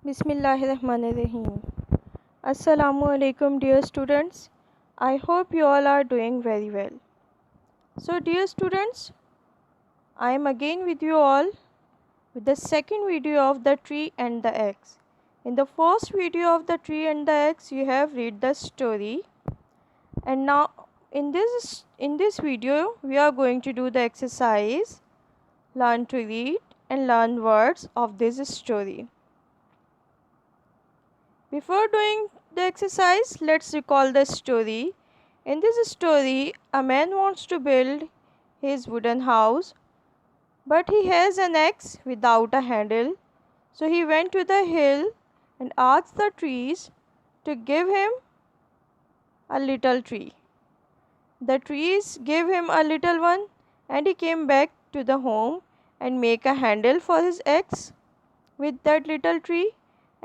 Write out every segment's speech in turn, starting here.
Bismillahirrahmanirrahim. Assalamu alaikum, dear students. I hope you all are doing very well. So, dear students, I am again with you all with the second video of the tree and the eggs. In the first video of the tree and the eggs, you have read the story, and now in this video, we are going to do the exercise, learn to read and learn words of this story. Before doing the exercise, let's recall the story. In this story, a man wants to build his wooden house, but he has an axe without a handle. So he went to the hill and asked the trees to give him a little tree. The trees gave him a little one, and he came back to the home and make a handle for his axe with that little tree.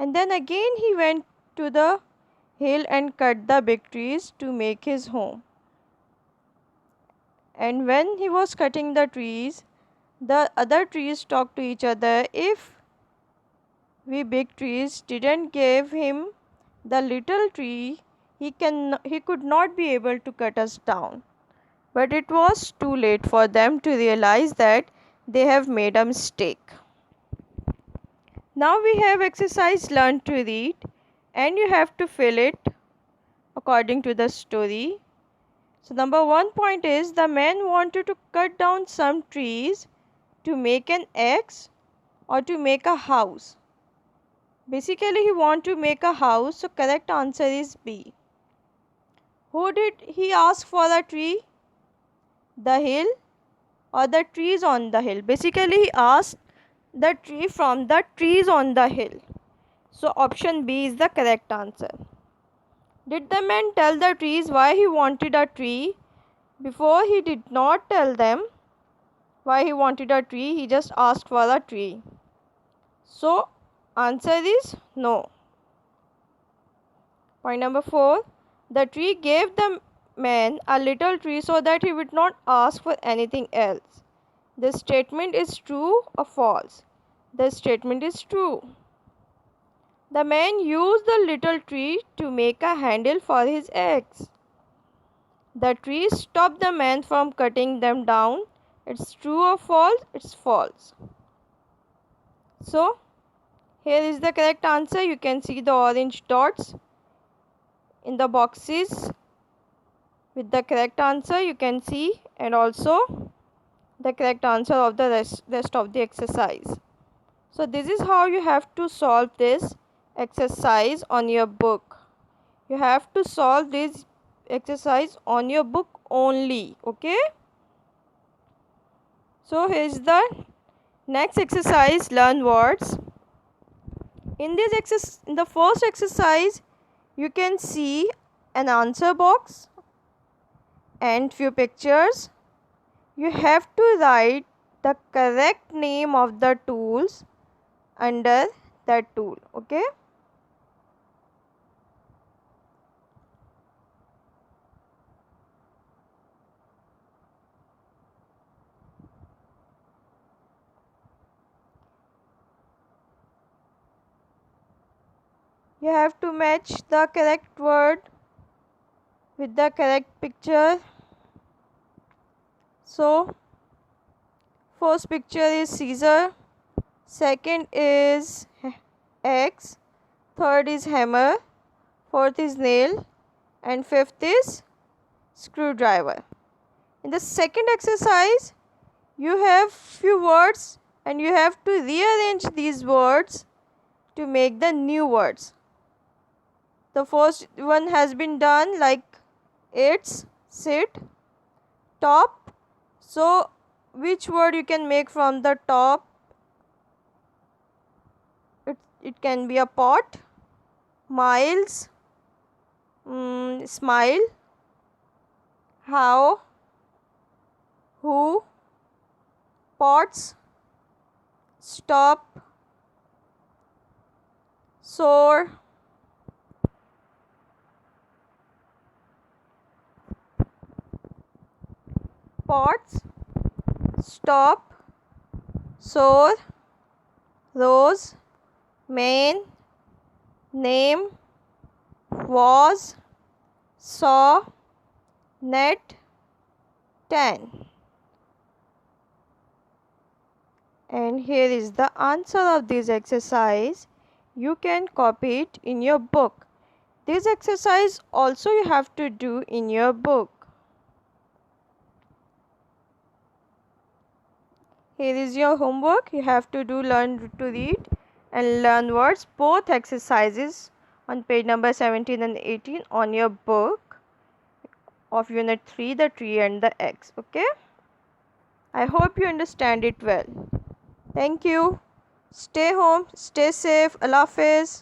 And then again he went to the hill and cut the big trees to make his home. And when he was cutting the trees, the other trees talked to each other. If we big trees didn't give him the little tree, he could not be able to cut us down. But it was too late for them to realize that they have made a mistake. Now we have exercise learn to read, and you have to fill it according to the story. So number 1 point is the man wanted to cut down some trees to make an axe or to make a house. Basically he want to make a house, so correct answer is B. Who did he ask for the tree? The hill or the trees on the hill? Basically he asked the tree from the trees on the hill. So option B is the correct answer. Did the man tell the trees why he wanted a tree? Before he did not tell them why he wanted a tree, he just asked for a tree. So answer is no. Point number 4. The tree gave the man a little tree so that he would not ask for anything else. This statement is true or false? The statement is true. The man used the little tree to make a handle for his axe. The tree stopped the man from cutting them down. It's true or false? It's false. So, here is the correct answer. You can see the orange dots in the boxes with the correct answer you can see, and also the correct answer of the rest of the exercise. So this is how you have to solve this exercise on your book. You have to solve this exercise on your book only, okay? So here is the next exercise, learn words. In the first exercise, you can see an answer box and few pictures. You have to write the correct name of the tools under that tool, okay? You have to match the correct word with the correct picture. So, first picture is scissor, second is axe, third is hammer, fourth is nail, and fifth is screwdriver. In the second exercise, you have few words and you have to rearrange these words to make the new words. The first one has been done, like it's, sit, top. So which word you can make from the top? It can be a pot, miles, smile, how, who, pots, stop, sore, pots, stop, sore, rose, main, name, was, saw, net, 10. And here is the answer of this exercise. You can copy it in your book. This exercise also you have to do in your book. Here is your homework. You have to do learn to read and learn words, both exercises on page number 17 and 18 on your book of unit 3, the tree and the eggs. Okay, I hope you understand it well. Thank you. Stay home, stay safe. Allah Hafiz.